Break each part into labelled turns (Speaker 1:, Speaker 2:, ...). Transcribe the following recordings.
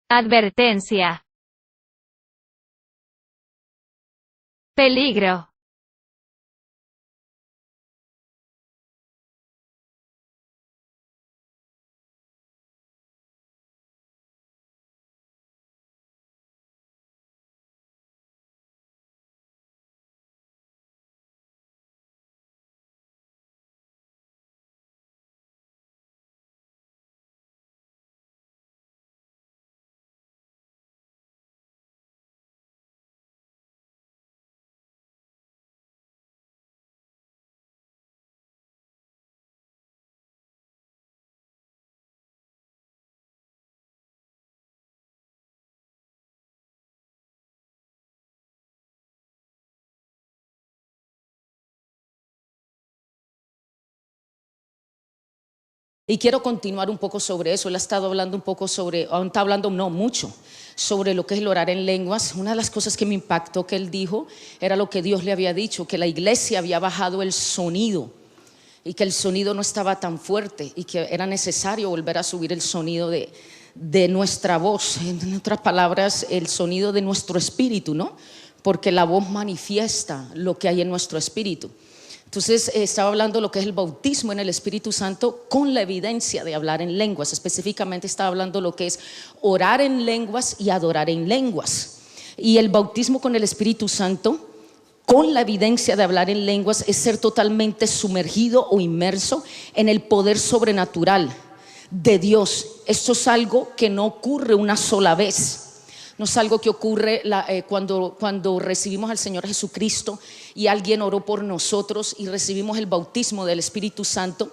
Speaker 1: Advertencia. Peligro.
Speaker 2: Y quiero continuar un poco sobre eso. Él ha estado hablando un poco sobre, aún está hablando no mucho, sobre lo que es el orar en lenguas. Una de las cosas que me impactó que él dijo era lo que Dios le había dicho, que la iglesia había bajado el sonido y que el sonido no estaba tan fuerte y que era necesario volver a subir el sonido de nuestra voz. En otras palabras, el sonido de nuestro espíritu, ¿no? Porque la voz manifiesta lo que hay en nuestro espíritu. Entonces estaba hablando de lo que es el bautismo en el Espíritu Santo con la evidencia de hablar en lenguas. Específicamente estaba hablando de lo que es orar en lenguas y adorar en lenguas. Y el bautismo con el Espíritu Santo con la evidencia de hablar en lenguas es ser totalmente sumergido o inmerso en el poder sobrenatural de Dios. Esto es algo que no ocurre una sola vez. No es algo que ocurre cuando recibimos al Señor Jesucristo y alguien oró por nosotros y recibimos el bautismo del Espíritu Santo,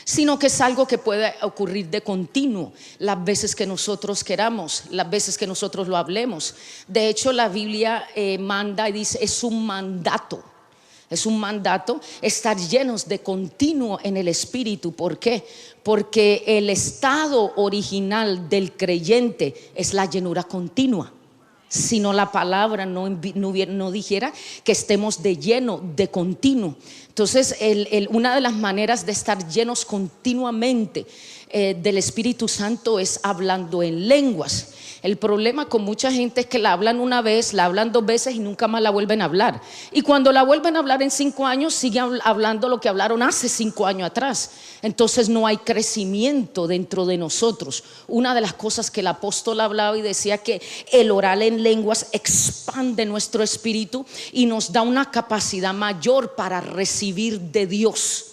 Speaker 2: sino que es algo que puede ocurrir de continuo las veces que nosotros queramos, las veces que nosotros lo hablemos. De hecho, la Biblia manda y dice, es un mandato estar llenos de continuo en el Espíritu. ¿Por qué? Porque el estado original del creyente es la llenura continua. Si no, la palabra no dijera que estemos de lleno, de continuo. Entonces una de las maneras de estar llenos continuamente del Espíritu Santo es hablando en lenguas. El problema con mucha gente es que la hablan una vez, la hablan 2 veces y nunca más la vuelven a hablar. Y cuando la vuelven a hablar en 5 años, siguen hablando lo que hablaron hace 5 años atrás. Entonces no hay crecimiento dentro de nosotros. Una de las cosas que el apóstol hablaba y decía que el orar en lenguas expande nuestro espíritu y nos da una capacidad mayor para recibir de Dios.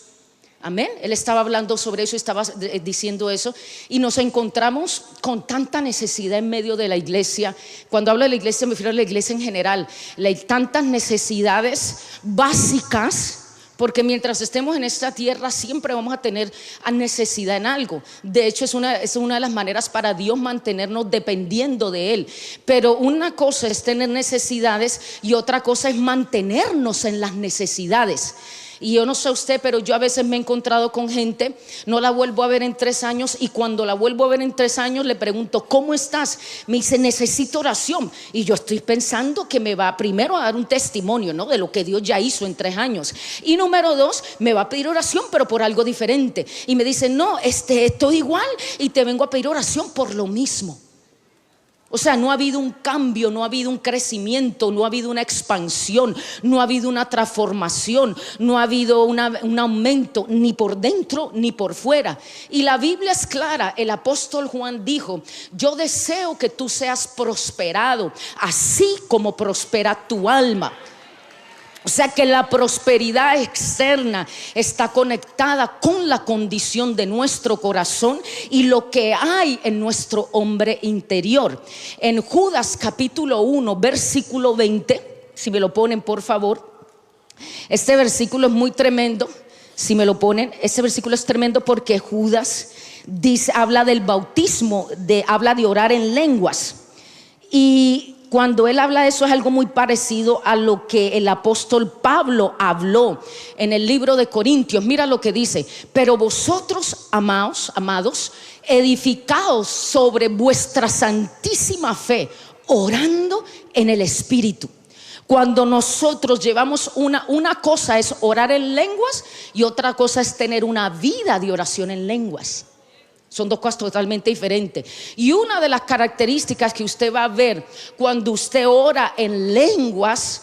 Speaker 2: Amén. Él estaba hablando sobre eso, estaba diciendo eso, y nos encontramos con tanta necesidad en medio de la iglesia. Cuando hablo de la iglesia me refiero a la iglesia en general. Hay tantas necesidades básicas, porque mientras estemos en esta tierra siempre vamos a tener necesidad en algo. De hecho es una de las maneras para Dios mantenernos dependiendo de Él. Pero una cosa es tener necesidades y otra cosa es mantenernos en las necesidades. Y yo no sé usted, pero yo a veces me he encontrado con gente, no la vuelvo a ver en 3 años, y cuando la vuelvo a ver en 3 años le pregunto, ¿cómo estás? Me dice, necesito oración. Y yo estoy pensando que me va primero a dar un testimonio, ¿no?, de lo que Dios ya hizo en 3 años. Y número 2, me va a pedir oración, pero por algo diferente. Y me dice, no, estoy igual y te vengo a pedir oración por lo mismo. O sea, no ha habido un cambio, no ha habido un crecimiento, no ha habido una expansión, no ha habido una transformación, no ha habido un aumento ni por dentro ni por fuera. Y la Biblia es clara. El apóstol Juan dijo, yo deseo que tú seas prosperado, así como prospera tu alma. O sea que la prosperidad externa está conectada con la condición de nuestro corazón y lo que hay en nuestro hombre interior. En Judas capítulo 1 versículo 20, si me lo ponen por favor. Este versículo es muy tremendo. Si me lo ponen, este versículo es tremendo porque Judas habla del bautismo, habla de orar en lenguas. Y cuando él habla de eso es algo muy parecido a lo que el apóstol Pablo habló en el libro de Corintios. Mira lo que dice: pero vosotros, amados, edificaos sobre vuestra santísima fe, orando en el Espíritu. Cuando nosotros llevamos una cosa es orar en lenguas y otra cosa es tener una vida de oración en lenguas. Son dos cosas totalmente diferentes. Y una de las características que usted va a ver cuando usted ora en lenguas,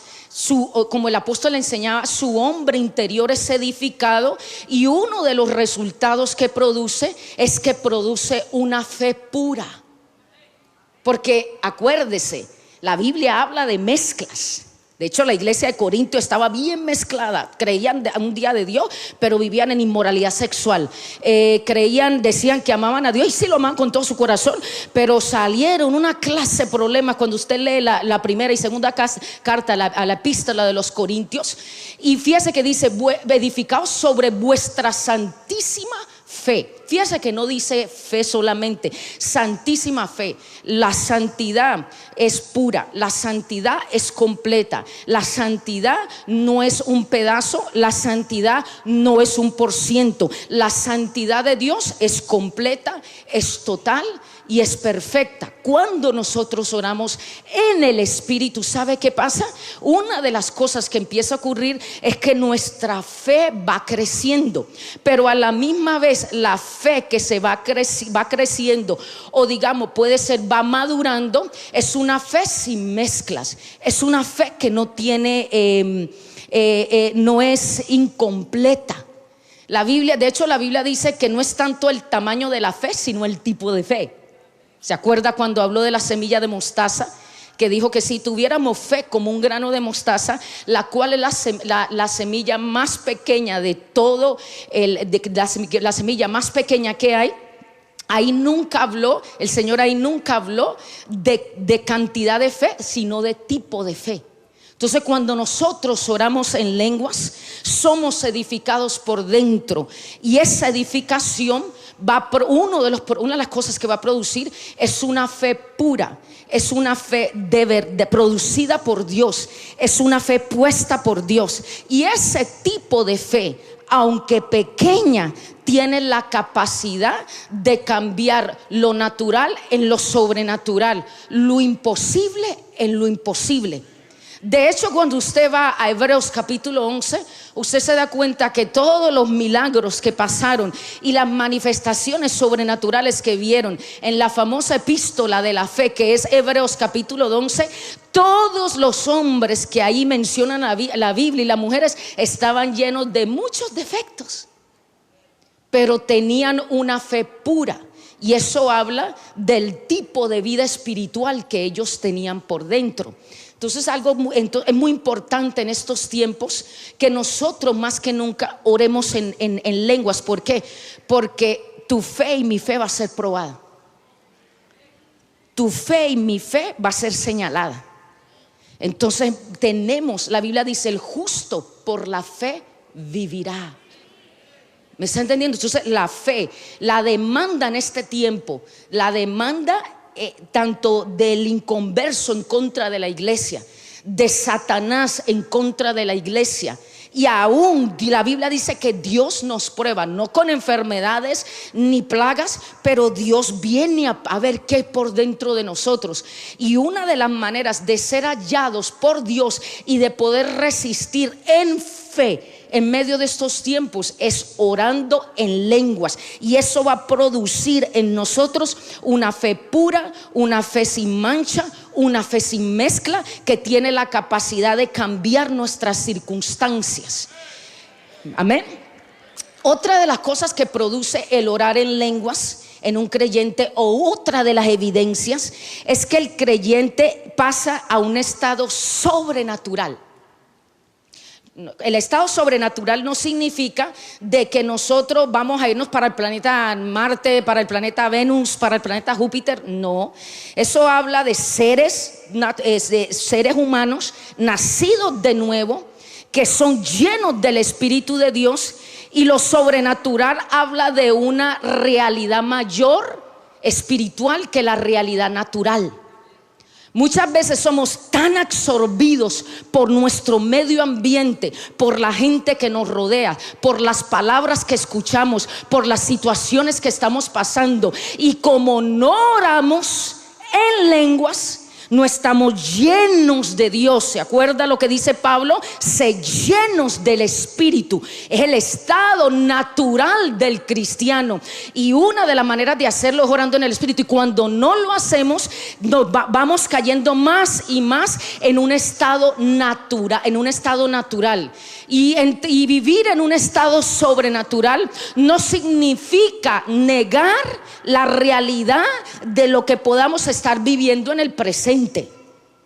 Speaker 2: como el apóstol le enseñaba, su hombre interior es edificado, y uno de los resultados que produce es que produce una fe pura. Porque acuérdese, la Biblia habla de mezclas. De hecho, la iglesia de Corinto estaba bien mezclada. Creían un día de Dios, pero vivían en inmoralidad sexual. Decían que amaban a Dios, y sí lo amaban con todo su corazón, pero salieron una clase de problemas cuando usted lee la primera y segunda carta a la epístola de los Corintios. Y fíjese que dice: edificaos sobre vuestra santísima fe. Fíjese que no dice fe solamente, santísima fe. La santidad es pura, la santidad es completa, la santidad no es un pedazo, la santidad no es un %. La santidad de Dios es completa, es total y es perfecta. Cuando nosotros oramos en el Espíritu, ¿sabe qué pasa? Una de las cosas que empieza a ocurrir es que nuestra fe va creciendo, pero a la misma vez la fe que se va creciendo, o digamos puede ser va madurando, es una fe sin mezclas, es una fe que no tiene no es incompleta. La Biblia dice que no es tanto el tamaño de la fe, sino el tipo de fe. ¿Se acuerda cuando habló de la semilla de mostaza? Que dijo que si tuviéramos fe como un grano de mostaza, la cual es la semilla más pequeña de todo, la semilla más pequeña que hay. Ahí nunca habló, el Señor ahí nunca habló de cantidad de fe, sino de tipo de fe. Entonces, cuando nosotros oramos en lenguas, somos edificados por dentro, y esa edificación una de las cosas que va a producir es una fe pura, es una fe producida por Dios, es una fe puesta por Dios. Y ese tipo de fe, aunque pequeña, tiene la capacidad de cambiar lo natural en lo sobrenatural, lo imposible en lo imposible. De hecho, cuando usted va a Hebreos capítulo 11, usted se da cuenta que todos los milagros que pasaron y las manifestaciones sobrenaturales que vieron en la famosa epístola de la fe, que es Hebreos capítulo 11, todos los hombres que ahí mencionan la Biblia y las mujeres estaban llenos de muchos defectos, pero tenían una fe pura. Y eso habla del tipo de vida espiritual que ellos tenían por dentro. Entonces es muy importante en estos tiempos que nosotros más que nunca oremos en lenguas. ¿Por qué? Porque tu fe y mi fe va a ser probada. Tu fe y mi fe va a ser señalada. Entonces la Biblia dice: el justo por la fe vivirá. ¿Me está entendiendo? Entonces la fe, la demanda en este tiempo, la demanda tanto del inconverso en contra de la iglesia, de Satanás en contra de la iglesia. Y aún la Biblia dice que Dios nos prueba, no con enfermedades ni plagas, pero Dios viene a ver qué hay por dentro de nosotros. Y una de las maneras de ser hallados por Dios y de poder resistir en fe en medio de estos tiempos es orando en lenguas. Y eso va a producir en nosotros una fe pura, una fe sin mancha, una fe sin mezcla, que tiene la capacidad de cambiar nuestras circunstancias. Amén. Otra de las cosas que produce el orar en lenguas en un creyente, o otra de las evidencias, es que el creyente pasa a un estado sobrenatural. El estado sobrenatural no significa de que nosotros vamos a irnos para el planeta Marte, para el planeta Venus, para el planeta Júpiter. No, eso habla de seres humanos nacidos de nuevo, que son llenos del Espíritu de Dios. Y lo sobrenatural habla de una realidad mayor espiritual que la realidad natural. Muchas veces somos tan absorbidos por nuestro medio ambiente, por la gente que nos rodea, por las palabras que escuchamos, por las situaciones que estamos pasando, y como no oramos en lenguas, no estamos llenos de Dios. ¿Se acuerda lo que dice Pablo? Sé llenos del Espíritu. Es el estado natural del cristiano, y una de las maneras de hacerlo es orando en el Espíritu. Y cuando no lo hacemos, vamos cayendo más y más en un estado natural, y vivir en un estado sobrenatural no significa negar la realidad de lo que podamos estar viviendo en el presente,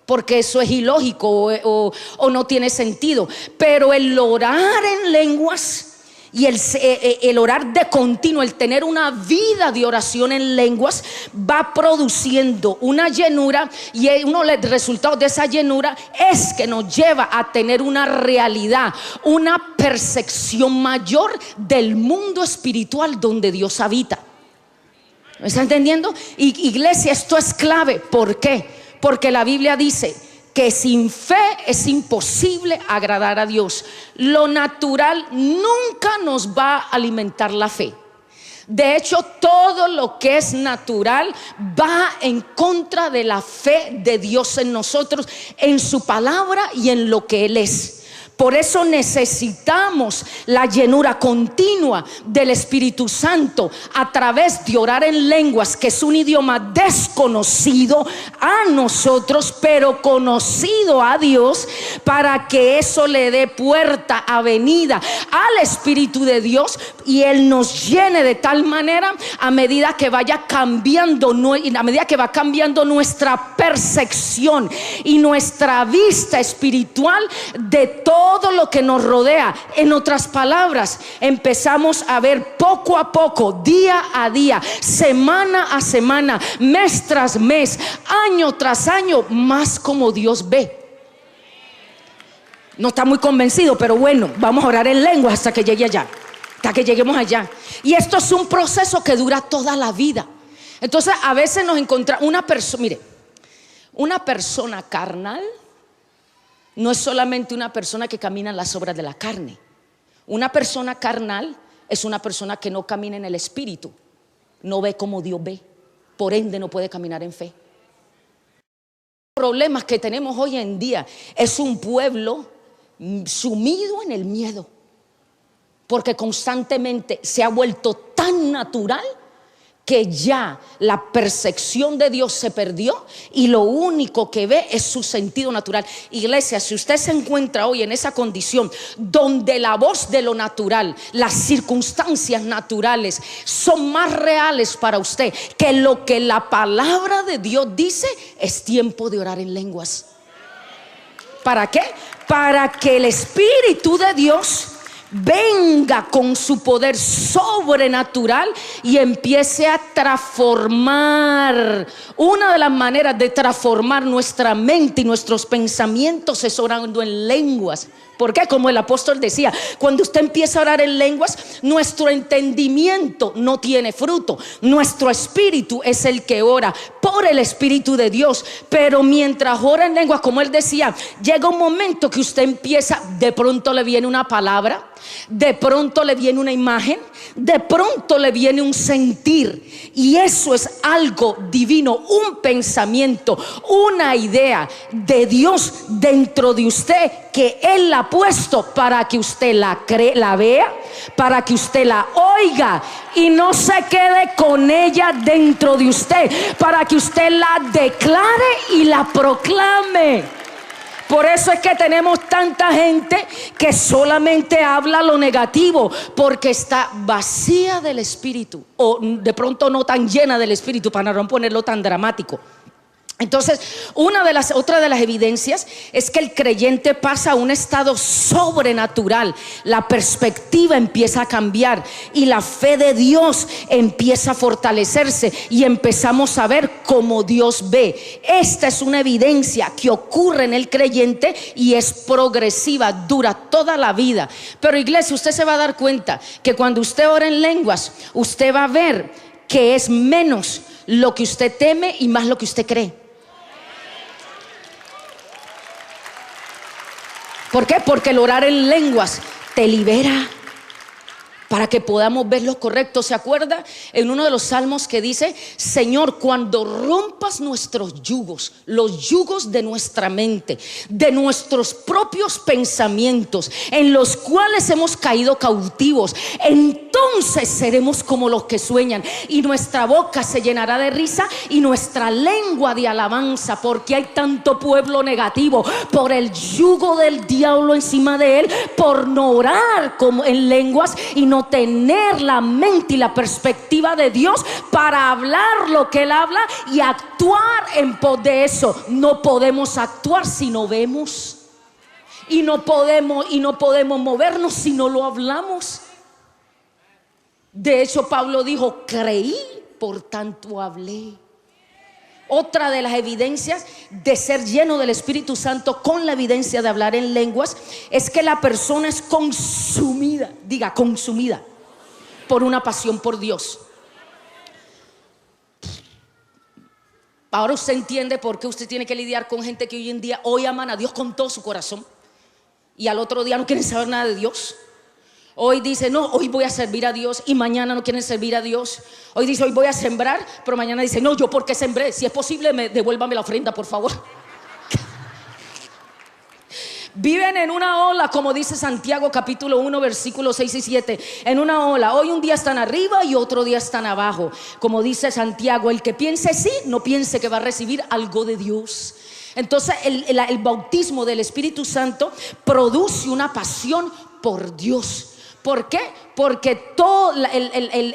Speaker 2: porque eso es ilógico o no tiene sentido. Pero el orar en lenguas y el orar de continuo, el tener una vida de oración en lenguas, va produciendo una llenura, y uno de los resultados de esa llenura es que nos lleva a tener una realidad, una percepción mayor del mundo espiritual donde Dios habita. ¿Me está entendiendo? Y iglesia, esto es clave. ¿Por qué? Porque la Biblia dice que sin fe es imposible agradar a Dios. Lo natural nunca nos va a alimentar la fe. De hecho, todo lo que es natural va en contra de la fe de Dios en nosotros, en su palabra y en lo que Él es. Por eso necesitamos la llenura continua del Espíritu Santo a través de orar en lenguas, que es un idioma desconocido a nosotros, pero conocido a Dios, para que eso le dé puerta, avenida al Espíritu de Dios, y Él nos llene de tal manera a medida que vaya cambiando, a medida que va cambiando nuestra percepción y nuestra vista espiritual de todo lo que nos rodea. En otras palabras, empezamos a ver poco a poco, día a día, semana a semana, mes tras mes, año tras año, más como Dios ve. No está muy convencido, pero bueno, vamos a orar en lenguas hasta que llegue allá, hasta que lleguemos allá. Y esto es un proceso que dura toda la vida. Entonces a veces nos encontramos una persona, mire, una persona carnal no es solamente una persona que camina en las obras de la carne. Una persona carnal es una persona que no camina en el Espíritu, no ve como Dios ve, por ende no puede caminar en fe. Los problemas que tenemos hoy en día es un pueblo sumido en el miedo, porque constantemente se ha vuelto tan natural que ya la percepción de Dios se perdió, y lo único que ve es su sentido natural. Iglesia, si usted se encuentra hoy en esa condición donde la voz de lo natural, las circunstancias naturales son más reales para usted que lo que la palabra de Dios dice, es tiempo de orar en lenguas. ¿Para qué? Para que el Espíritu de Dios venga con su poder sobrenatural y empiece a transformar. Una de las maneras de transformar nuestra mente y nuestros pensamientos es orando en lenguas. Porque como el apóstol decía, cuando usted empieza a orar en lenguas, nuestro entendimiento no tiene fruto. Nuestro espíritu es el que ora por el Espíritu de Dios. Pero mientras ora en lenguas, como él decía, llega un momento que usted empieza, de pronto le viene una palabra, de pronto le viene una imagen, de pronto le viene un sentir, y eso es algo divino, un pensamiento, una idea de Dios dentro de usted, que Él la ha puesto para que usted la vea, para que usted la oiga y no se quede con ella dentro de usted, para que usted la declare y la proclame. Por eso es que tenemos tanta gente que solamente habla lo negativo, porque está vacía del Espíritu, o de pronto no tan llena del Espíritu, para no ponerlo tan dramático. Entonces, otra de las evidencias es que el creyente pasa a un estado sobrenatural. La perspectiva empieza a cambiar y la fe de Dios empieza a fortalecerse, y empezamos a ver como Dios ve. Esta es una evidencia que ocurre en el creyente y es progresiva, dura toda la vida. Pero iglesia, usted se va a dar cuenta que cuando usted ora en lenguas, usted va a ver que es menos lo que usted teme y más lo que usted cree. ¿Por qué? Porque el orar en lenguas te libera, para que podamos ver lo correcto. ¿Se acuerda en uno de los salmos que dice: Señor, cuando rompas nuestros yugos, los yugos de nuestra mente, de nuestros propios pensamientos, en los cuales hemos caído cautivos, entonces seremos como los que sueñan, y nuestra boca se llenará de risa y nuestra lengua de alabanza, porque hay tanto pueblo negativo por el yugo del diablo encima de él, por no orar como en lenguas y no tener la mente y la perspectiva de Dios para hablar lo que él habla y actuar en pos de eso. No podemos actuar si no vemos, y no podemos movernos si no lo hablamos. De hecho, Pablo dijo: creí, por tanto hablé. Otra de las evidencias de ser lleno del Espíritu Santo, con la evidencia de hablar en lenguas, es que la persona es consumida, diga consumida, por una pasión por Dios. Ahora usted entiende por qué usted tiene que lidiar con gente que hoy aman a Dios con todo su corazón, y al otro día no quieren saber nada de Dios. Hoy dice: no, hoy voy a servir a Dios, y mañana no quieren servir a Dios. Hoy dice: hoy voy a sembrar, pero mañana dice: no, yo porque sembré, si es posible devuélvame la ofrenda, por favor. Viven en una ola, como dice Santiago capítulo 1 versículos 6 y 7. En una ola, hoy un día están arriba y otro día están abajo. Como dice Santiago: el que piense sí, no piense que va a recibir algo de Dios. Entonces el bautismo del Espíritu Santo produce una pasión por Dios. ¿Por qué? Porque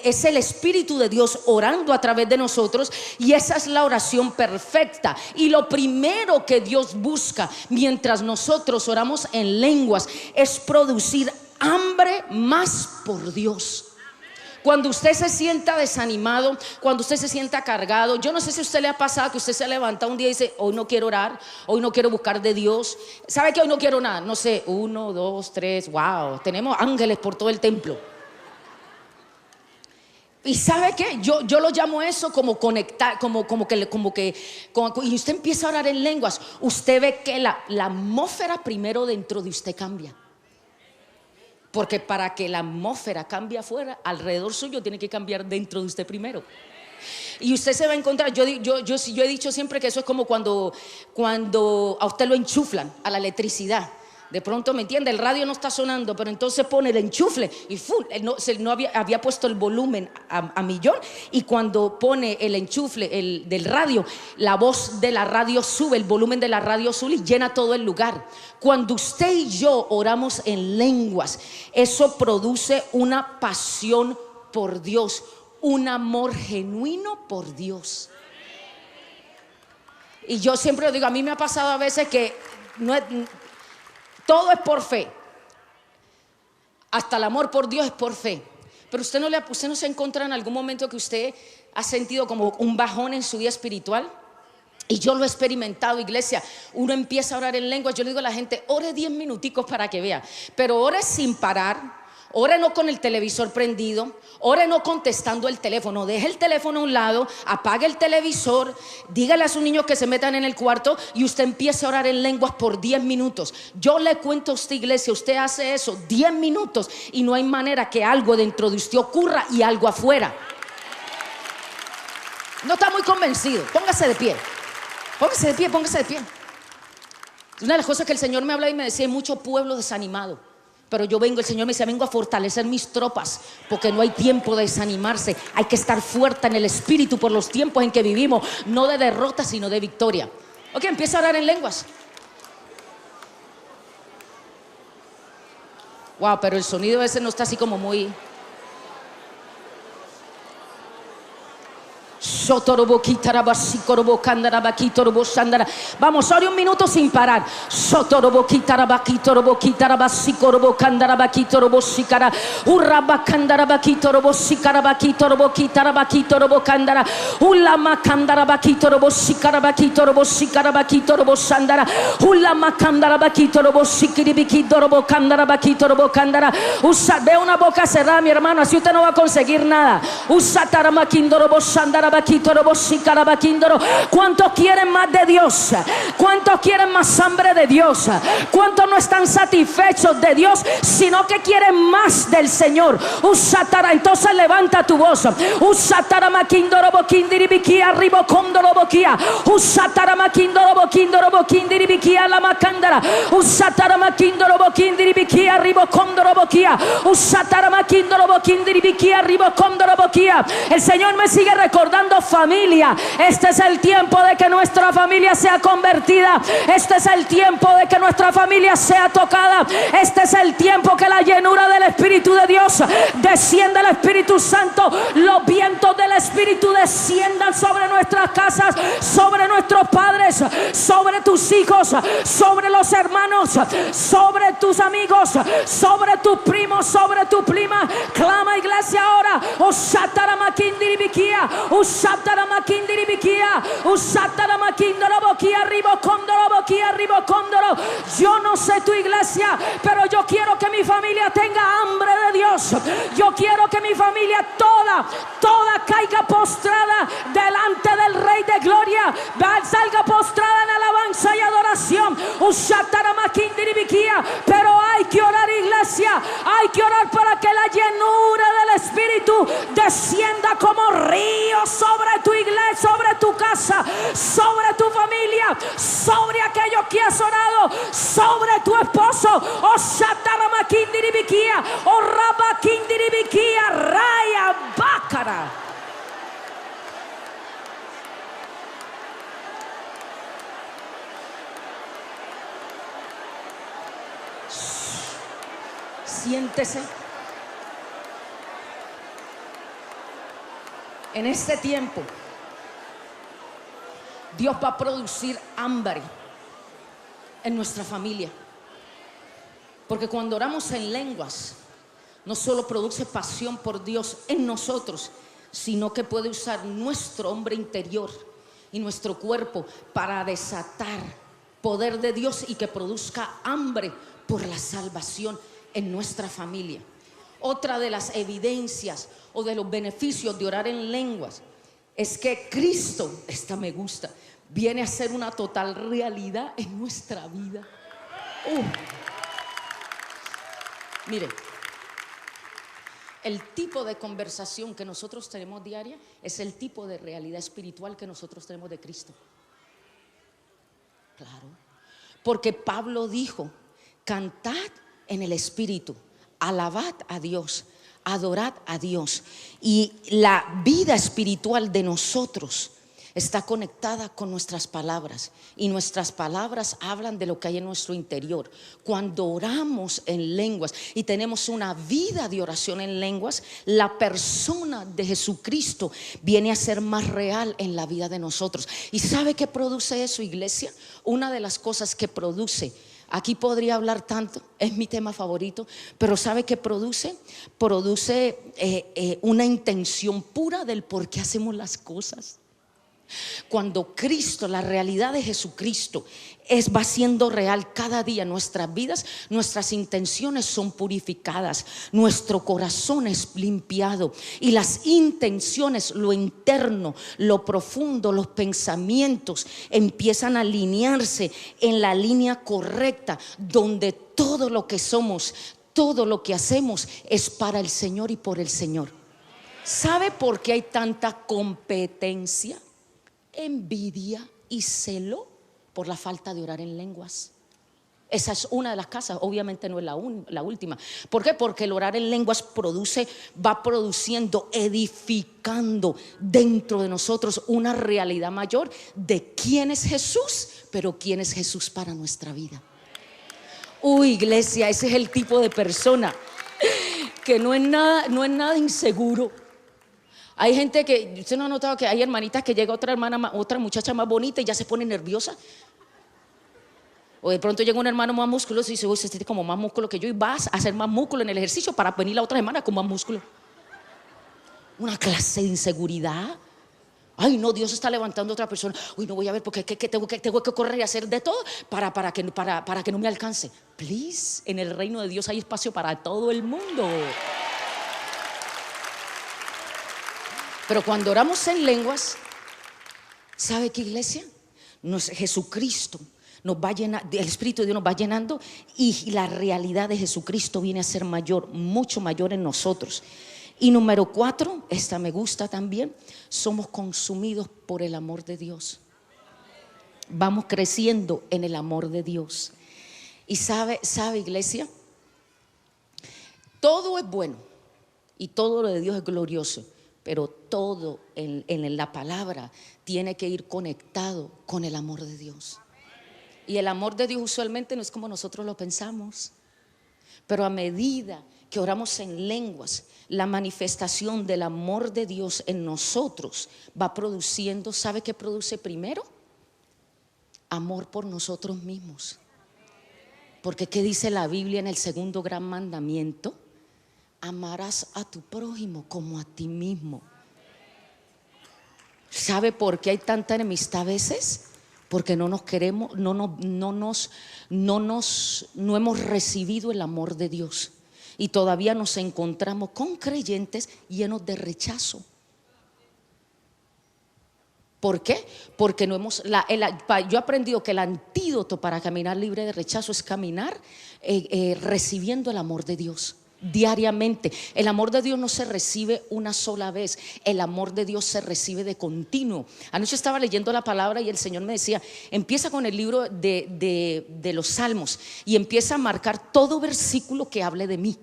Speaker 2: es el Espíritu de Dios orando a través de nosotros, y esa es la oración perfecta. Y lo primero que Dios busca mientras nosotros oramos en lenguas es producir hambre más por Dios. Cuando usted se sienta desanimado, cuando usted se sienta cargado, yo no sé si a usted le ha pasado que usted se levanta un día y dice: hoy no quiero orar, hoy no quiero buscar de Dios. ¿Sabe que hoy no quiero nada? No sé, 1, 2, 3, wow, tenemos ángeles por todo el templo. Y ¿sabe qué? Yo lo llamo eso como conectar, y usted empieza a orar en lenguas. Usted ve que la atmósfera primero dentro de usted cambia. Porque para que la atmósfera cambie afuera, alrededor suyo, tiene que cambiar dentro de usted primero. Y usted se va a encontrar, yo he dicho siempre que eso es como cuando a usted lo enchuflan a la electricidad. De pronto, ¿me entiende? El radio no está sonando, pero entonces pone el enchufle y no había puesto el volumen a millón, y cuando pone el enchufle del radio, la voz de la radio sube, el volumen de la radio sube y llena todo el lugar. Cuando usted y yo oramos en lenguas, eso produce una pasión por Dios, un amor genuino por Dios. Y yo siempre lo digo, a mí me ha pasado a veces que todo es por fe, hasta el amor por Dios es por fe. Pero usted no se encuentra en algún momento que usted ha sentido como un bajón en su vida espiritual. Y yo lo he experimentado, iglesia. Uno empieza a orar en lenguas. Yo le digo a la gente: ore 10 minuticos para que vea, pero ore sin parar. Ore no con el televisor prendido, ore no contestando el teléfono. Deje el teléfono a un lado, apague el televisor, dígale a sus niños que se metan en el cuarto y usted empiece a orar en lenguas por 10 minutos. Yo le cuento a usted, iglesia, usted hace eso 10 minutos y no hay manera que algo dentro de usted ocurra y algo afuera. No está muy convencido. Póngase de pie. Póngase de pie, póngase de pie. Una de las cosas que el Señor me habla y me decía: hay mucho pueblo desanimado. Pero el Señor me dice: vengo a fortalecer mis tropas, porque no hay tiempo de desanimarse. Hay que estar fuerte en el Espíritu por los tiempos en que vivimos, no de derrota sino de victoria. Ok, empieza a orar en lenguas. Wow, pero el sonido ese no está así como muy... Vamos, ore un minuto sin parar. Ve una boca cerrada, mi hermano, así usted no va a conseguir nada. ¿Cuántos quieren más de Dios? ¿Cuántos quieren más hambre de Dios? ¿Cuántos no están satisfechos de Dios, sino que quieren más del Señor? Entonces levanta tu voz. El Señor me sigue recordando, familia, este es el tiempo de que nuestra familia sea convertida. Este es el tiempo de que nuestra familia sea tocada. Este es el tiempo que la llenura del Espíritu de Dios descienda, el Espíritu Santo, los vientos del Espíritu desciendan sobre nuestras casas, sobre nuestros padres, sobre tus hijos, sobre los hermanos, sobre tus amigos, sobre tus primos, sobre tu prima. Clama, iglesia, ahora. Yo no sé tu iglesia, pero yo quiero que mi familia tenga hambre de Dios. Yo quiero que mi familia toda caiga postrada delante del Rey de Gloria, salga postrada en alabanza y adoración. Pero hay que orar, iglesia, hay que orar para que la llenura del Espíritu descienda como río sobre tu iglesia, sobre tu casa, sobre tu familia, sobre aquello que has orado, sobre tu esposo. O Shataramaquindiribiquía, o Rabaquindiribiquía, Raya Bácara. Siéntese. En este tiempo Dios va a producir hambre en nuestra familia, porque cuando oramos en lenguas no solo produce pasión por Dios en nosotros, sino que puede usar nuestro hombre interior y nuestro cuerpo para desatar poder de Dios y que produzca hambre por la salvación en nuestra familia. Otra de las evidencias o de los beneficios de orar en lenguas es que Cristo, esta me gusta, viene a ser una total realidad en nuestra vida. Mire, el tipo de conversación que nosotros tenemos diaria es el tipo de realidad espiritual que nosotros tenemos de Cristo. Claro, porque Pablo dijo: cantad en el Espíritu, alabad a Dios, adorad a Dios. Y la vida espiritual de nosotros está conectada con nuestras palabras, y nuestras palabras hablan de lo que hay en nuestro interior. Cuando oramos en lenguas y tenemos una vida de oración en lenguas, la persona de Jesucristo viene a ser más real en la vida de nosotros. ¿Y sabe qué produce eso, iglesia? Una de las cosas que produce, aquí podría hablar tanto, es mi tema favorito, pero ¿sabe qué produce? Produce una intención pura del por qué hacemos las cosas. Cuando Cristo, la realidad de Jesucristo va siendo real cada día en nuestras vidas, nuestras intenciones son purificadas, nuestro corazón es limpiado, y las intenciones, lo interno, lo profundo, los pensamientos empiezan a alinearse en la línea correcta, donde todo lo que somos, todo lo que hacemos es para el Señor y por el Señor. ¿Sabe por qué hay tanta competencia, envidia y celo? Por la falta de orar en lenguas. Esa es una de las casas, obviamente no es la última. ¿Por qué? Porque el orar en lenguas va produciendo, edificando dentro de nosotros una realidad mayor de quién es Jesús, pero quién es Jesús para nuestra vida. Iglesia, ese es el tipo de persona que no es nada inseguro. Hay gente que, usted no ha notado que hay hermanitas que llega otra muchacha más bonita y ya se pone nerviosa. O de pronto llega un hermano más musculoso y dice: usted tiene como más músculo que yo, y vas a hacer más músculo en el ejercicio para venir la otra semana con más músculo. Una clase de inseguridad. Ay, no, Dios está levantando a otra persona. No voy a ver porque tengo que correr y hacer de todo para que no me alcance. Please, en el reino de Dios hay espacio para todo el mundo. Pero cuando oramos en lenguas, ¿Sabe qué, iglesia? Jesucristo nos va a llenar, el Espíritu de Dios nos va llenando, y la realidad de Jesucristo viene a ser mayor, mucho mayor en nosotros. Y número 4, esta me gusta también, somos consumidos por el amor de Dios. Vamos creciendo en el amor de Dios. Y sabe, iglesia, todo es bueno y todo lo de Dios es glorioso, pero todo en la palabra tiene que ir conectado con el amor de Dios. Y el amor de Dios usualmente no es como nosotros lo pensamos, pero a medida que oramos en lenguas, la manifestación del amor de Dios en nosotros va produciendo, ¿sabe qué produce primero? Amor por nosotros mismos. Porque ¿qué dice la Biblia en el segundo gran mandamiento? Amarás a tu prójimo como a ti mismo. ¿Sabe por qué hay tanta enemistad a veces? Porque no nos queremos, no hemos recibido el amor de Dios, y todavía nos encontramos con creyentes llenos de rechazo. ¿Por qué? Porque no hemos, yo he aprendido que el antídoto para caminar libre de rechazo es caminar recibiendo el amor de Dios diariamente. El amor de Dios no se recibe una sola vez, el amor de Dios se recibe de continuo. Anoche estaba leyendo la palabra y el Señor me decía, empieza con el libro de los Salmos y empieza a marcar todo versículo que hable de mí.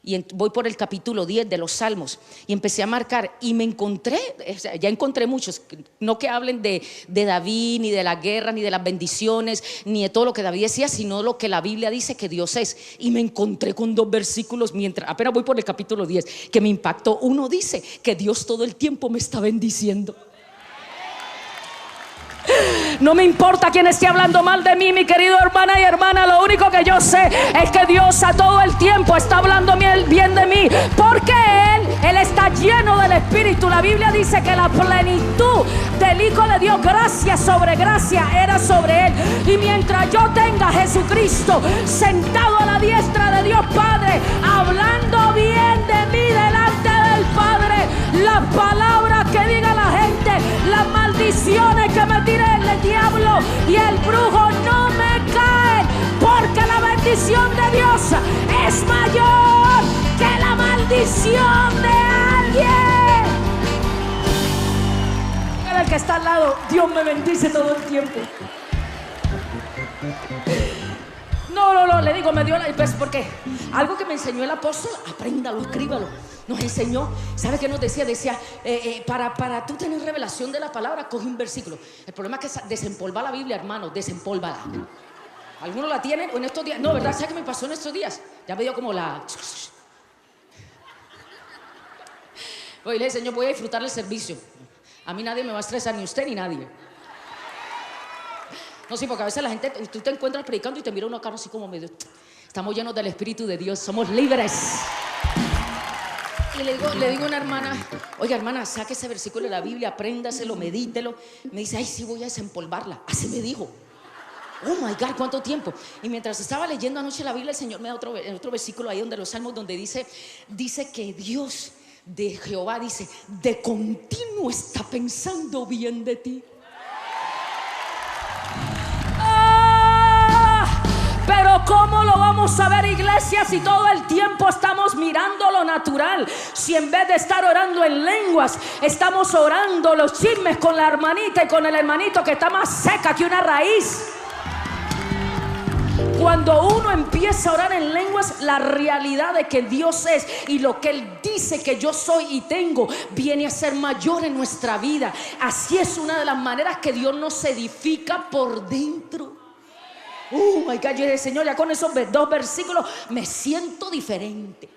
Speaker 2: Y voy por el capítulo 10 de los Salmos y empecé a marcar, y me encontré, ya encontré muchos, no que hablen de David, ni de la guerra, ni de las bendiciones, ni de todo lo que David decía, sino lo que la Biblia dice que Dios es. Y me encontré con 2 versículos mientras apenas voy por el capítulo 10 que me impactó. Uno dice que Dios todo el tiempo me está bendiciendo. No me importa quién esté hablando mal de mí, mi querido hermana y hermana. Lo único que yo sé es que Dios a todo el tiempo está hablando bien de mí, porque Él está lleno del Espíritu. La Biblia dice que la plenitud del Hijo de Dios, gracia sobre gracia, era sobre Él. Y mientras yo tenga a Jesucristo sentado a la diestra de Dios Padre, hablando bien de mí delante del Padre, las palabras que diga la gente, las maldiciones que me tire el diablo y el brujo no me caen, porque la bendición de Dios es mayor que la maldición de alguien. El que está al lado, Dios me bendice todo el tiempo. No, le digo, me dio la... Pues porque algo que me enseñó el apóstol, apréndalo, escríbalo. Nos enseñó, ¿sabe qué nos decía? Decía, para tú tener revelación de la palabra, coge un versículo. El problema es que desempolva la Biblia, hermano, desempólvala. ¿Algunos la tienen en estos días? No, ¿verdad? ¿Sabe qué me pasó en estos días? Ya me dio como la... Oye, le dije, Señor, voy a disfrutar el servicio. A mí nadie me va a estresar, ni usted ni nadie. No, sí, porque a veces la gente, tú te encuentras predicando y te mira uno acá así como medio... Estamos llenos del Espíritu de Dios, somos libres. Y le digo a una hermana, oiga hermana, saque ese versículo de la Biblia, apréndaselo, medítelo. Me dice, ay, sí, voy a desempolvarla. Así me dijo. Oh my God, ¿cuánto tiempo? Y mientras estaba leyendo anoche la Biblia, el Señor me da otro versículo ahí donde los Salmos, donde dice que Dios de Jehová dice, de continuo está pensando bien de ti. Pero ¿cómo lo vamos a ver, iglesia, si todo el tiempo estamos mirando lo natural? Si en vez de estar orando en lenguas, estamos orando los chismes con la hermanita y con el hermanito que está más seca que una raíz. Cuando uno empieza a orar en lenguas, la realidad de que Dios es y lo que Él dice que yo soy y tengo viene a ser mayor en nuestra vida. Así es una de las maneras que Dios nos edifica por dentro. Oh my God, yo dije, Señor, ya con esos 2 versículos me siento diferente.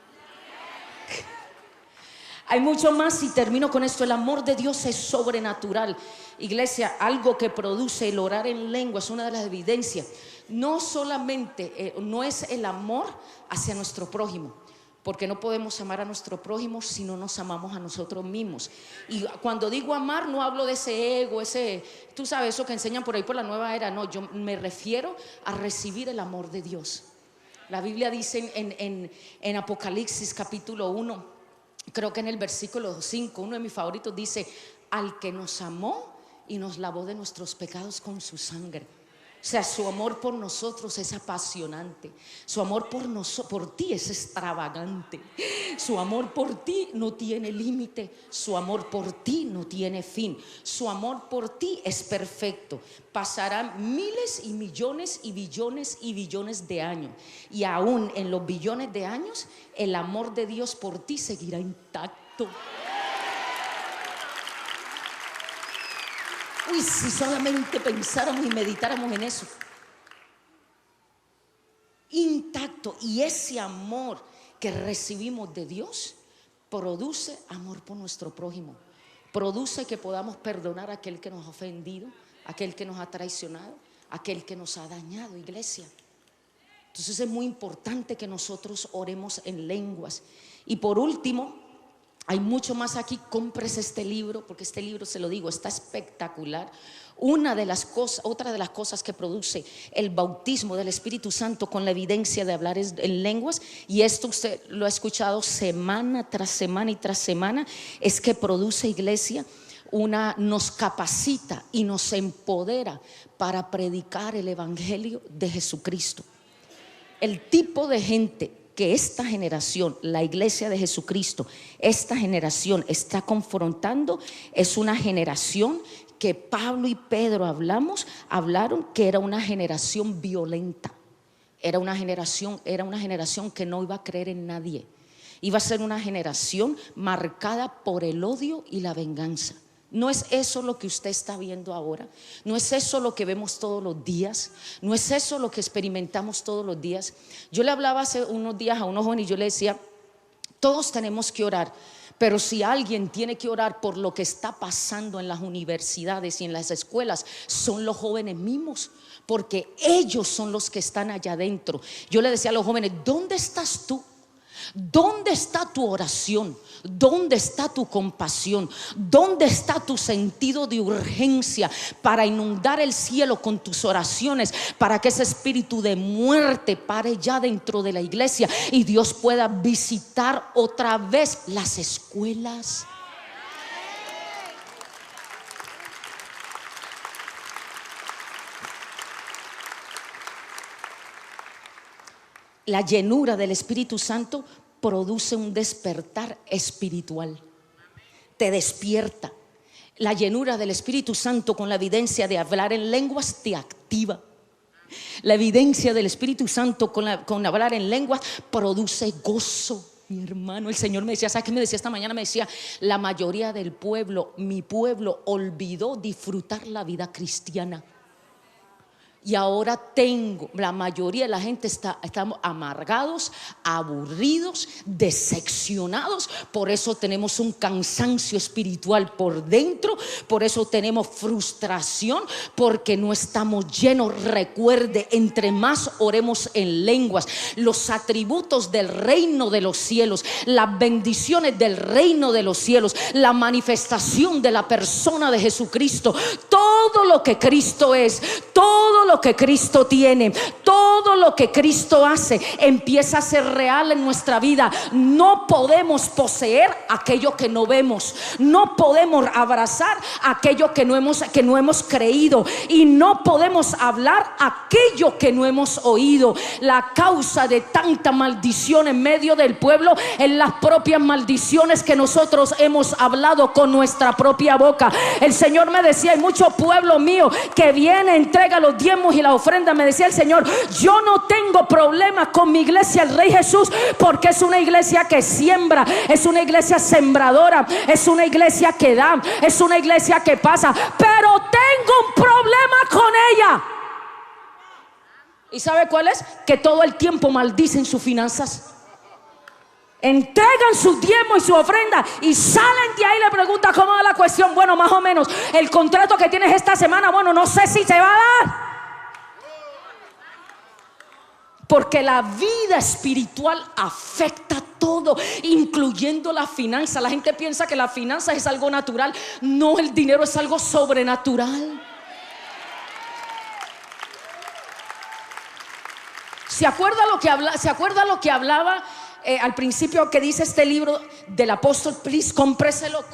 Speaker 2: Hay mucho más y termino con esto. El amor de Dios es sobrenatural. Iglesia, algo que produce el orar en lengua es una de las evidencias. No solamente no es el amor hacia nuestro prójimo, porque no podemos amar a nuestro prójimo si no nos amamos a nosotros mismos. Y cuando digo amar, no hablo de ese ego, tú sabes, eso que enseñan por ahí por la nueva era. No, yo me refiero a recibir el amor de Dios. La Biblia dice en Apocalipsis capítulo 1, creo que en el versículo 5, uno de mis favoritos, dice, al que nos amó y nos lavó de nuestros pecados con su sangre. O sea, su amor por nosotros es apasionante. Su amor por ti es extravagante. Su amor por ti no tiene límite. Su amor por ti no tiene fin. Su amor por ti es perfecto. Pasarán miles y millones y billones y billones de años, y aún en los billones de años el amor de Dios por ti seguirá intacto. Uy, si solamente pensáramos y meditáramos en eso. Intacto. Y ese amor que recibimos de Dios produce amor por nuestro prójimo. Produce que podamos perdonar a aquel que nos ha ofendido, aquel que nos ha traicionado, aquel que nos ha dañado, iglesia. Entonces es muy importante que nosotros oremos en lenguas. Y por último, hay mucho más aquí. Compres este libro, porque este libro, se lo digo, está espectacular. Otra de las cosas que produce el bautismo del Espíritu Santo con la evidencia de hablar en lenguas, y esto usted lo ha escuchado semana tras semana y tras semana, es que produce, iglesia, nos capacita y nos empodera para predicar el evangelio de Jesucristo. El tipo de gente que esta generación, la iglesia de Jesucristo, esta generación está confrontando, es una generación que Pablo y Pedro hablaron que era una generación violenta. Era una generación que no iba a creer en nadie. Iba a ser una generación marcada por el odio y la venganza. ¿No es eso lo que usted está viendo ahora? ¿No es eso lo que vemos todos los días? ¿No es eso lo que experimentamos todos los días? Yo le hablaba hace unos días a unos jóvenes y yo le decía, todos tenemos que orar, pero si alguien tiene que orar por lo que está pasando en las universidades y en las escuelas, son los jóvenes mismos, porque ellos son los que están allá adentro. Yo le decía a los jóvenes, ¿dónde estás tú? ¿Dónde está tu oración? ¿Dónde está tu compasión? ¿Dónde está tu sentido de urgencia para inundar el cielo con tus oraciones, para que ese espíritu de muerte pare ya dentro de la iglesia y Dios pueda visitar otra vez las escuelas? La llenura del Espíritu Santo produce un despertar espiritual. Te despierta. La llenura del Espíritu Santo con la evidencia de hablar en lenguas te activa. La evidencia del Espíritu Santo con hablar en lenguas produce gozo. Mi hermano, el Señor me decía, ¿sabes qué me decía esta mañana? Me decía, la mayoría del pueblo, mi pueblo, olvidó disfrutar la vida cristiana. Y ahora la mayoría de la gente estamos amargados, aburridos, decepcionados. Por eso tenemos un cansancio espiritual por dentro. Por eso tenemos frustración, porque no estamos llenos. Recuerde, entre más oremos en lenguas, los atributos del reino de los cielos, las bendiciones del reino de los cielos, la manifestación de la persona de Jesucristo, todo lo que Cristo es, todo lo que Cristo tiene, todo lo que Cristo hace, empieza a ser real en nuestra vida. No podemos poseer aquello que no vemos. No podemos abrazar aquello que no hemos creído. Y no podemos hablar aquello que no hemos oído. La causa de tanta maldición en medio del pueblo es las propias maldiciones que nosotros hemos hablado con nuestra propia boca. El Señor me decía, hay mucho pueblo mío que viene, entrega los diezmos y la ofrenda. Me decía el Señor, yo no tengo problema con mi iglesia, el Rey Jesús, porque es una iglesia que siembra, es una iglesia sembradora, es una iglesia que da, es una iglesia que pasa, pero tengo un problema con ella. ¿Y sabe cuál es? Que todo el tiempo maldicen sus finanzas. Entregan sus diezmos y su ofrenda y salen de ahí. Le pregunta cómo va la cuestión. Bueno, más o menos. El contrato que tienes esta semana, bueno, no sé si se va a dar. Porque la vida espiritual afecta todo, incluyendo la finanza. La gente piensa que la finanza es algo natural. No, el dinero es algo sobrenatural. ¿Se acuerda lo que hablaba al principio que dice este libro del apóstol, please, cómpreselo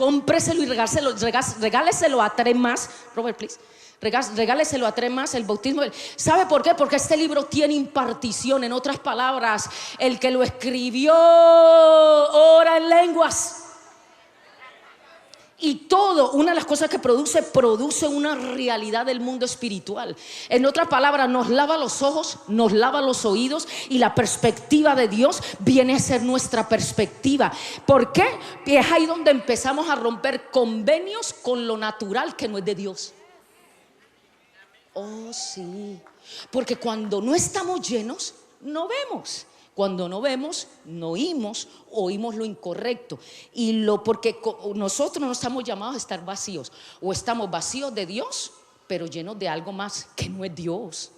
Speaker 2: y regáleselo a 3 más. Robert, please. Regáleselo a 3 más, el bautismo. ¿Sabe por qué? Porque este libro tiene impartición. En otras palabras, el que lo escribió ora en lenguas. Y todo, una de las cosas que produce una realidad del mundo espiritual. En otras palabras, nos lava los ojos, nos lava los oídos, y la perspectiva de Dios viene a ser nuestra perspectiva. ¿Por qué? Y es ahí donde empezamos a romper convenios con lo natural que no es de Dios. Oh, sí. Porque cuando no estamos llenos, no vemos. Cuando no vemos, no oímos lo incorrecto. Porque nosotros no estamos llamados a estar vacíos. O estamos vacíos de Dios, pero llenos de algo más que no es Dios.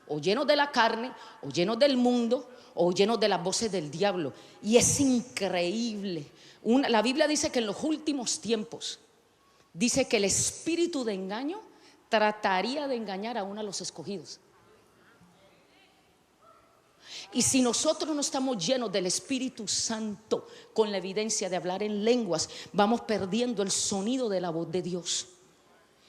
Speaker 2: O llenos de la carne, o llenos del mundo, o llenos de las voces del diablo. Y es increíble. La Biblia dice que en los últimos tiempos, dice que el espíritu de engaño trataría de engañar aún a los escogidos. Y si nosotros no estamos llenos del Espíritu Santo, con la evidencia de hablar en lenguas, vamos perdiendo el sonido de la voz de Dios.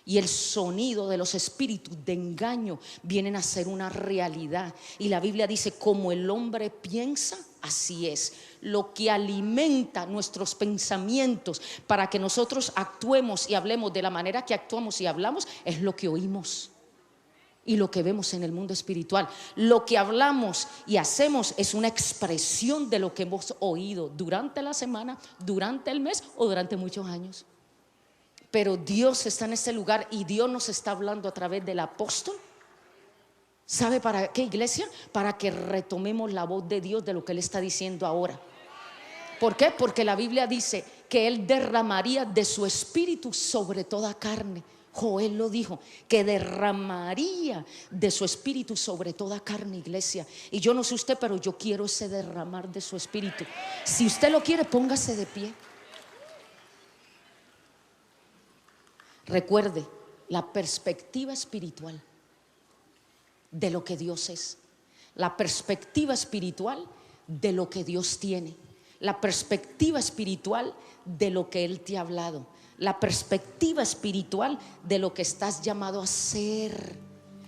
Speaker 2: Y el sonido de los espíritus de engaño vienen a ser una realidad. Y la Biblia dice, como el hombre piensa, así es. Lo que alimenta nuestros pensamientos para que nosotros actuemos y hablemos de la manera que actuamos y hablamos, es lo que oímos y lo que vemos en el mundo espiritual. Lo que hablamos y hacemos es una expresión de lo que hemos oído durante la semana, durante el mes o durante muchos años. Pero Dios está en ese lugar y Dios nos está hablando a través del apóstol. ¿Sabe para qué, iglesia? Para que retomemos la voz de Dios de lo que Él está diciendo ahora. ¿Por qué? Porque la Biblia dice que Él derramaría de su espíritu sobre toda carne. Joel lo dijo, que derramaría de su espíritu sobre toda carne, iglesia. Y yo no sé usted, pero yo quiero ese derramar de su espíritu. Si usted lo quiere, póngase de pie. Recuerde la perspectiva espiritual de lo que Dios es, la perspectiva espiritual de lo que Dios tiene, la perspectiva espiritual de lo que Él te ha hablado, la perspectiva espiritual de lo que estás llamado a ser.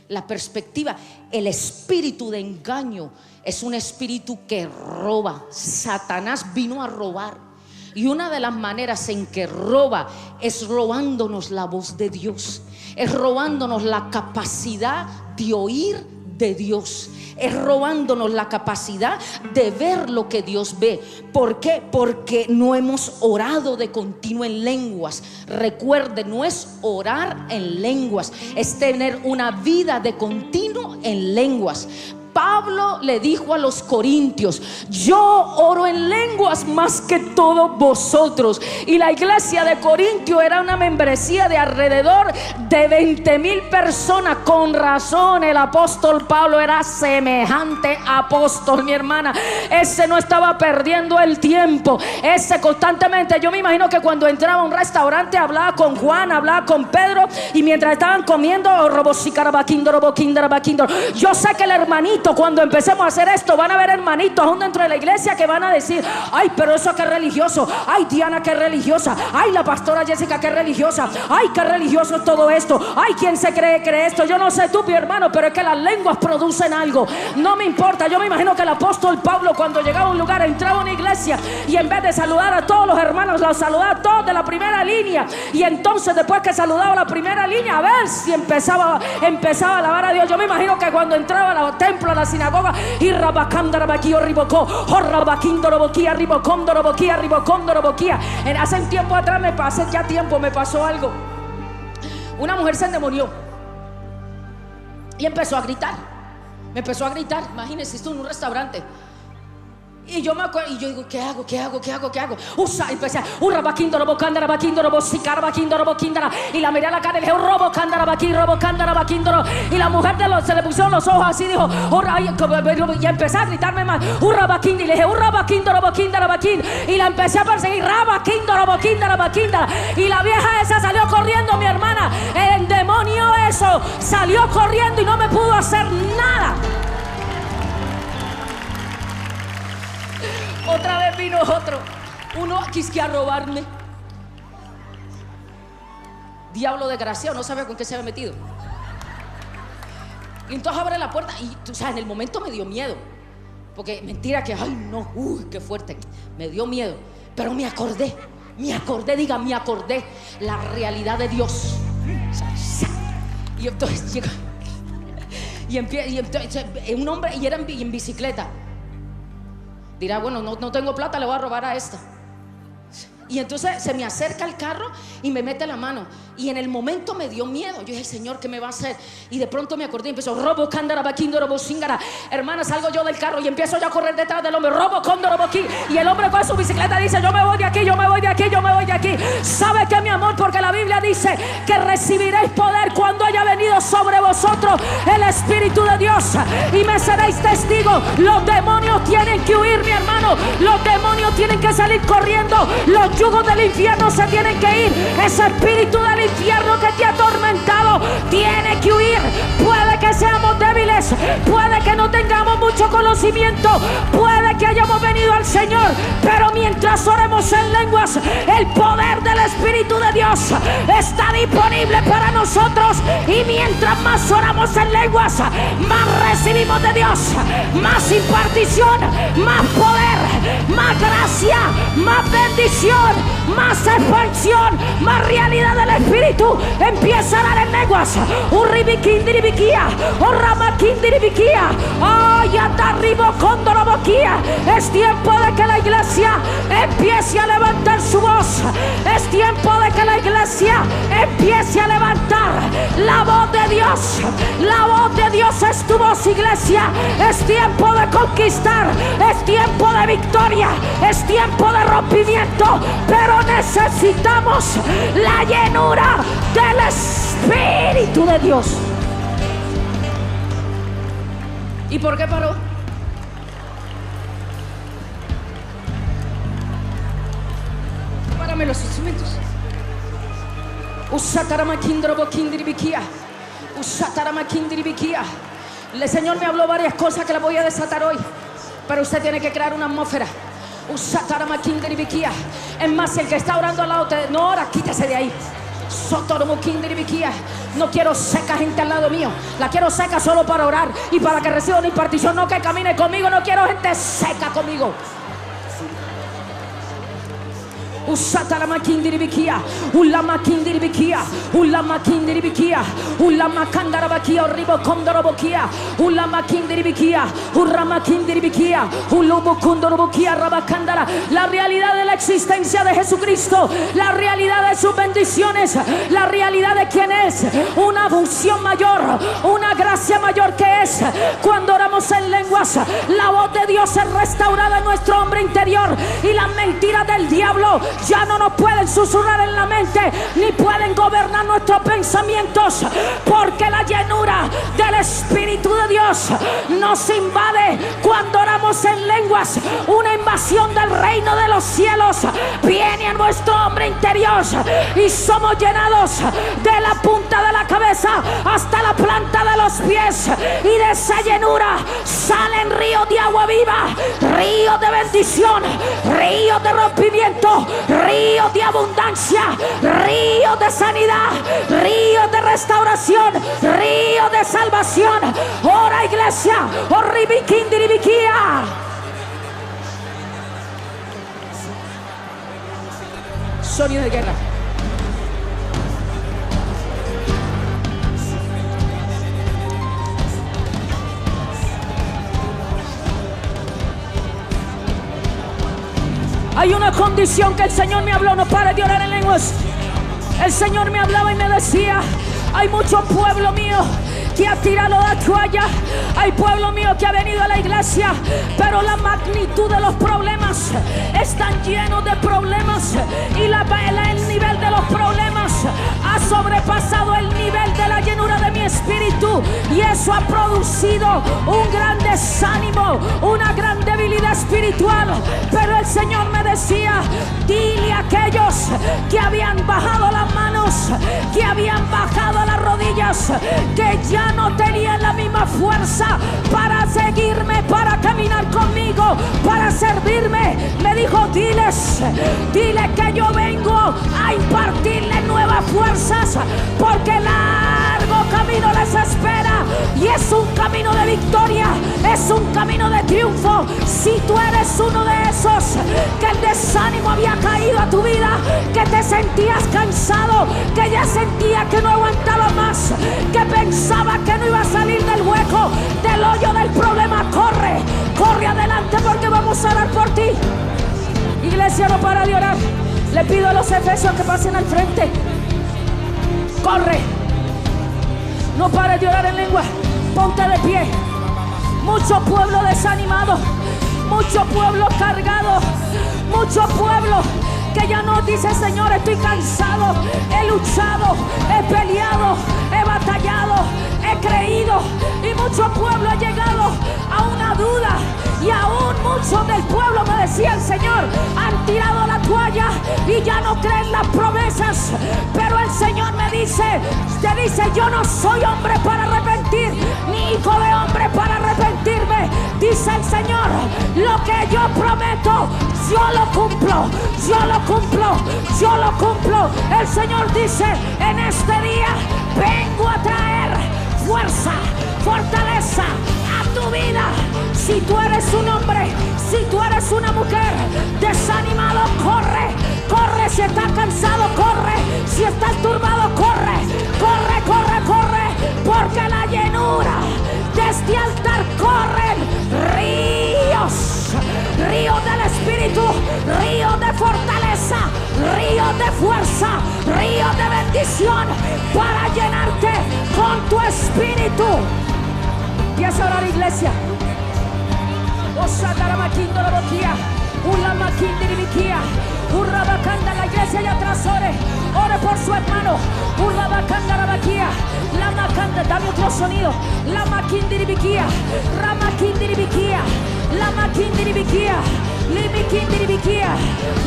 Speaker 2: La perspectiva, el espíritu de engaño es un espíritu que roba. Satanás vino a robar. Y una de las maneras en que roba es robándonos la voz de Dios, es robándonos la capacidad de oír de Dios, es robándonos la capacidad de ver lo que Dios ve. ¿Por qué? Porque no hemos orado de continuo en lenguas. Recuerde, no es orar en lenguas, es tener una vida de continuo en lenguas. Pablo le dijo a los corintios: yo oro en lenguas más que todos vosotros. Y la iglesia de Corintio era una membresía de alrededor de 20,000 personas. Con razón el apóstol Pablo era semejante apóstol, mi hermana. Ese no estaba perdiendo el tiempo. Ese constantemente, yo me imagino que cuando entraba a un restaurante hablaba con Juan, hablaba con Pedro, y mientras estaban comiendo, yo sé que el hermanito, cuando empecemos a hacer esto, van a haber hermanitos aún dentro de la iglesia que van a decir: ay, pero eso que es religioso, ay, Diana que es religiosa, ay, la pastora Jessica que es religiosa, ay, qué religioso es todo esto, ay, ¿quién se cree esto? Yo no sé tú, mi hermano, pero es que las lenguas producen algo. No me importa. Yo me imagino que el apóstol Pablo, cuando llegaba a un lugar, entraba a una iglesia y en vez de saludar a todos los hermanos, los saludaba a todos de la primera línea. Y entonces, después que saludaba a la primera línea, a ver si empezaba a alabar a Dios. Yo me imagino que cuando entraba al templo, a la sinagoga, y hace un tiempo atrás me pasó algo. Una mujer se endemonió y empezó a gritar. Imagínense esto en un restaurante. Y yo me acuerdo, y yo digo: ¿qué hago? Empecé a y la miré a la cara y le dije: y la mujer se le pusieron los ojos así, dijo: y empecé a gritarme más, y le dije: y la empecé a perseguir, y la vieja esa salió corriendo, mi hermana. El demonio eso salió corriendo y no me pudo hacer nada. Otra vez vino otro. Uno quisque a robarme. Diablo desgraciado, no sabe con qué se había metido. Y entonces abre la puerta y, o sea, en el momento me dio miedo. Porque mentira que, ay no, qué fuerte. Me dio miedo. Pero me acordé, diga, me acordé la realidad de Dios. Y entonces llega y entonces, un hombre, y era en bicicleta. Dirá, bueno, no tengo plata, le voy a robar a esta. Y entonces se me acerca el carro y me mete la mano. Y en el momento me dio miedo. Yo dije, Señor, ¿qué me va a hacer? Y de pronto me acordé y empezó, robo, cándara, baquindo, robo, cíngara. Hermana, salgo yo del carro y empiezo ya a correr detrás del hombre. Robo, cóndor, robo, aquí. Y el hombre con su bicicleta dice, yo me voy de aquí, yo me voy de aquí, yo me voy de aquí. ¿Sabe qué, mi amor? Porque la Biblia dice que recibiréis poder cuando haya venido sobre vosotros el Espíritu de Dios. Y me seréis testigos. Los demonios tienen que huir, mi hermano. Los demonios tienen que salir corriendo. Los yugos del infierno se tienen que ir. Ese espíritu del infierno que te ha atormentado tiene que huir. Puede que seamos débiles, puede que no tengamos mucho conocimiento, puede que hayamos venido al Señor, pero mientras oremos en lenguas, el poder del Espíritu de Dios está disponible para nosotros. Y mientras más oramos en lenguas, más recibimos de Dios, más impartición, más poder, más gracia, más bendición, más expansión, más realidad del Espíritu. Empieza a dar en lenguas. Urribikindiribikia, orramakindiribikia, ayatarribokondorobokia. Es tiempo de que la iglesia empiece a levantar su voz. Es tiempo de que la iglesia empiece a levantar la voz de Dios. La voz de Dios es tu voz, iglesia. Es tiempo de conquistar, es tiempo de victoria, es tiempo de rompimiento, pero necesitamos la llenura del Espíritu de Dios. ¿Y por qué paró? Párame los instrumentos. El Señor me habló varias cosas que las voy a desatar hoy, pero usted tiene que crear una atmósfera. Es más, el que está orando al lado, no ora, quítese de ahí. No quiero seca gente al lado mío. La quiero seca solo para orar y para que reciba una impartición, no que camine conmigo. No quiero gente seca conmigo. Usatara kindiribikia, ulama kindiribikia, ulama kindiribikia, ulama kandarabakia, ribo kondorobokia, ulama kindiribikia, urama kindiribikia, ulubo kondorobokia, rabakandara. La realidad de la existencia de Jesucristo, la realidad de sus bendiciones, la realidad de quién es, una unción mayor, una gracia mayor que es cuando oramos en lenguas. La voz de Dios es restaurada en nuestro hombre interior y las mentiras del diablo ya no nos pueden susurrar en la mente ni pueden gobernar nuestros pensamientos, porque la llenura del Espíritu de Dios nos invade cuando oramos en lenguas. Una invasión del reino de los cielos viene a nuestro hombre interior y somos llenados de la punta de la cabeza hasta la planta de los pies, y de esa llenura salen ríos de agua viva, ríos de bendición, ríos de rompimiento, ríos de abundancia, ríos de sanidad, ríos de restauración, ríos de salvación. Ora, iglesia. Orribikindiribikia. Sonido de guerra. Hay una condición que el Señor me habló, no pare de orar en lenguas. El Señor me hablaba y me decía: hay mucho pueblo mío que ha tirado la toalla. Hay pueblo mío que ha venido a la iglesia, pero la magnitud de los problemas están llenos de problemas, y el nivel de los problemas ha sobrepasado el nivel de la llenura de mi espíritu, y eso ha producido un gran desánimo, una gran debilidad espiritual. Pero el Señor me decía: dile a aquellos que habían bajado las manos, que habían bajado las rodillas, que ya no tenían la misma fuerza para seguirme, para caminar conmigo, para servirme,
Speaker 1: Dile que yo vengo a impartirle nuevas fuerzas, porque largo camino les espera y es un camino de victoria, es un camino de triunfo. Si tú eres uno de esos que el desánimo había caído a tu vida, que te sentías cansado, que ya sentía que no aguantaba más, que pensaba que no iba a salir del hueco, del hoyo del problema, corre adelante, porque vamos a orar por ti. Iglesia, no para de orar. Le pido a los efesios que pasen al frente. Corre. No pares de orar en lengua. Ponte de pie. Mucho pueblo desanimado, mucho pueblo cargado, mucho pueblo que ya no dice: Señor, estoy cansado, he luchado, he peleado, he batallado, he creído. Y mucho pueblo ha llegado a una duda, y aún muchos del pueblo, me decía el Señor, han tirado la toalla y ya no creen las promesas. Pero el Señor me dice, te dice: yo no soy hombre para arrepentir, ni hijo de hombre para arrepentirme. Dice el Señor: lo que yo prometo, yo lo cumplo, yo lo cumplo, yo lo cumplo. El Señor dice: en este día vengo a traer fuerza, fortaleza a tu vida. Si tú eres un hombre, si tú eres una mujer desanimado, corre. Si estás cansado, corre. Si estás turbado, corre. Porque la llenura de este altar corren ríos del Espíritu, ríos de fortaleza, ríos de fuerza, ríos de bendición, para llenarte con tu espíritu. Empieza a orar, iglesia. La iglesia allá atrás ore por su hermano. La macanda, dame otro sonido. La maquindiribiquía, ramaquindiribiquía, la maquindiribiquía, limiquindiribiquía,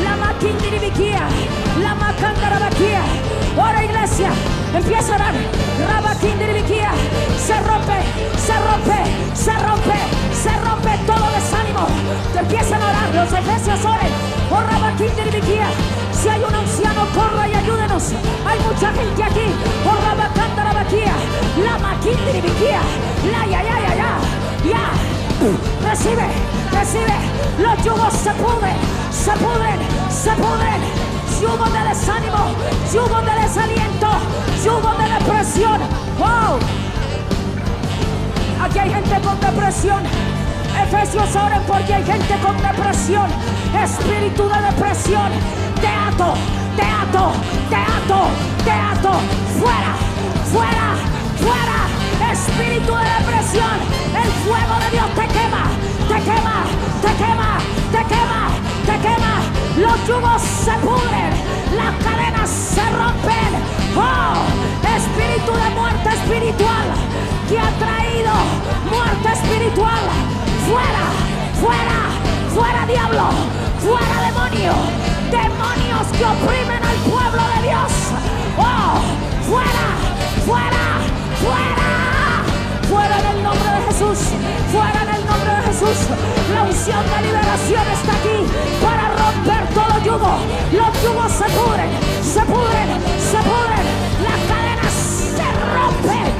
Speaker 1: la maquindiribiquía, la macandarabaquía. Ora, iglesia, empieza a orar. Rabaquindiribiquía, se rompe todo desánimo. Te empiezan a orar, los efesios oren. Oh, Rabaquindiribiquía. Si hay un anciano, corra y ayúdenos. Hay mucha gente aquí. Oh, Rabacandarabaquía, la maquindiribiquía, la ya. Recibe. Los yugos se pudren. Yugo de desánimo, yugo de desaliento, yugo de depresión. ¡Wow! Aquí hay gente con depresión. Efesios, oren porque hay gente con depresión. Espíritu de depresión, te ato. Fuera. Espíritu de depresión, el fuego de Dios te quema. Los yugos se pudren, las cadenas se rompen. ¡Oh! Espíritu de muerte espiritual que ha traído muerte espiritual. Fuera diablo, fuera demonio, demonios que oprimen al pueblo de Dios. ¡Oh! Fuera en el nombre de Jesús, fuera en el nombre de Jesús. La unción de liberación está aquí para romper todo yugo. Los yugos se pudren, las cadenas se rompen.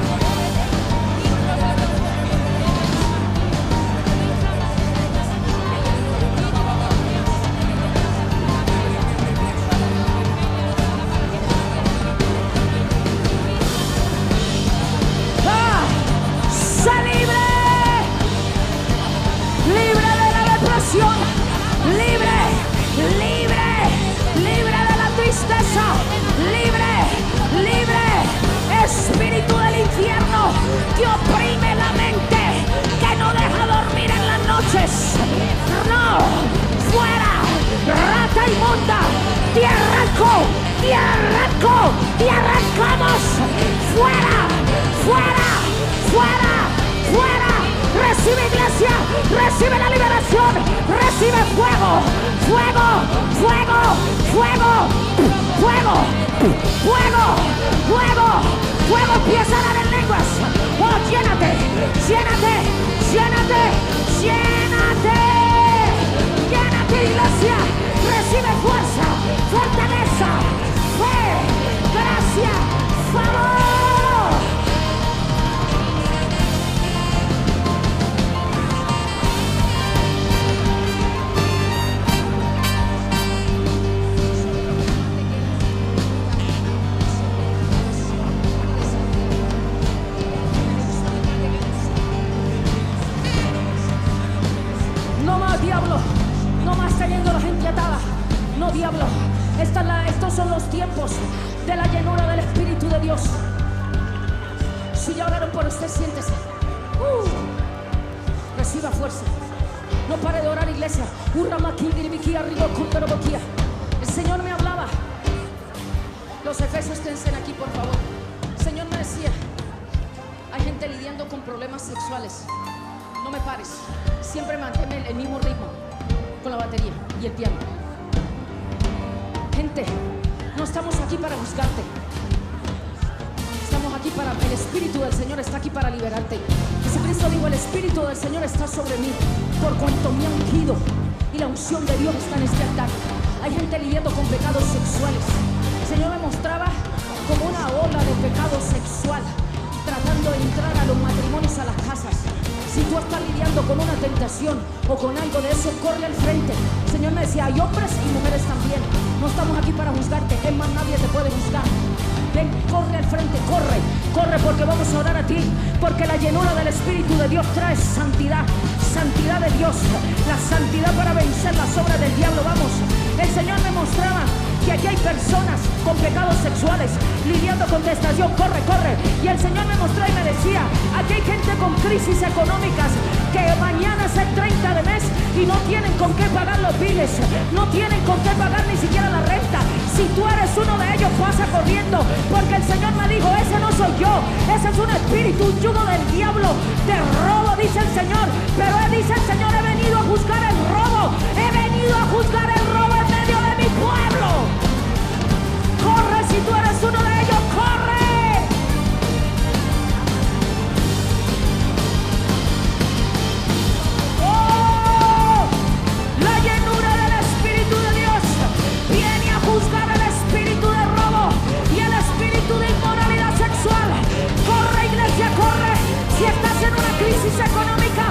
Speaker 1: Libre de la tristeza, libre, espíritu del infierno que oprime la mente, que no deja dormir en las noches. No, fuera, rata inmunda, te arrancamos, fuera. Recibe, iglesia, recibe la liberación, recibe fuego. Empieza a dar en lenguas. Oh, llénate, iglesia, diablo. Estos son los tiempos de la llenura del Espíritu de Dios. Si ya oraron por usted, siéntese. Reciba fuerza. No pare de orar, iglesia. El Señor me hablaba. Los efesios, estén aquí, por favor. El Señor me decía: hay gente lidiando con problemas sexuales. No me pares. Siempre manténme el mismo ritmo con la batería y el piano. Gente, no estamos aquí para juzgarte. Estamos aquí para... El Espíritu del Señor está aquí para liberarte. Jesucristo dijo: el Espíritu del Señor está sobre mí, por cuanto me ha ungido, y la unción de Dios está en este altar. Hay gente lidiando con pecados sexuales. El Señor me mostraba como una ola de pecado sexual tratando de entrar a los matrimonios, a las casas. Si tú estás lidiando con una tentación o con algo de eso, corre al frente. El Señor me decía: hay hombres y mujeres también. No estamos aquí para juzgarte. Es más, nadie te puede juzgar. Ven, corre al frente, corre, corre, porque vamos a orar a ti. Porque la llenura del Espíritu de Dios trae santidad, santidad de Dios, la santidad para vencer las obras del diablo. Vamos, el Señor me mostraba que aquí hay personas con pecados sexuales lidiando con tentación. Corre, corre. Y el Señor me mostró y me decía: aquí hay gente con crisis económicas que mañana es el 30 de mes y no tienen con qué pagar los biles, no tienen con qué pagar ni siquiera la renta. Si tú eres uno de ellos, pasa corriendo, porque el Señor me dijo: ese no soy yo, ese es un espíritu, un yugo del diablo, de robo, dice el Señor. Pero Él dice: el Señor, he venido a juzgar el robo, he venido a juzgar el robo en medio de mi pueblo. Corre, si tú eres uno de ellos, corre. ¡Oh! La llenura del Espíritu de Dios viene a juzgar el espíritu de robo y el espíritu de inmoralidad sexual. Corre, iglesia, corre. Si estás en una crisis económica,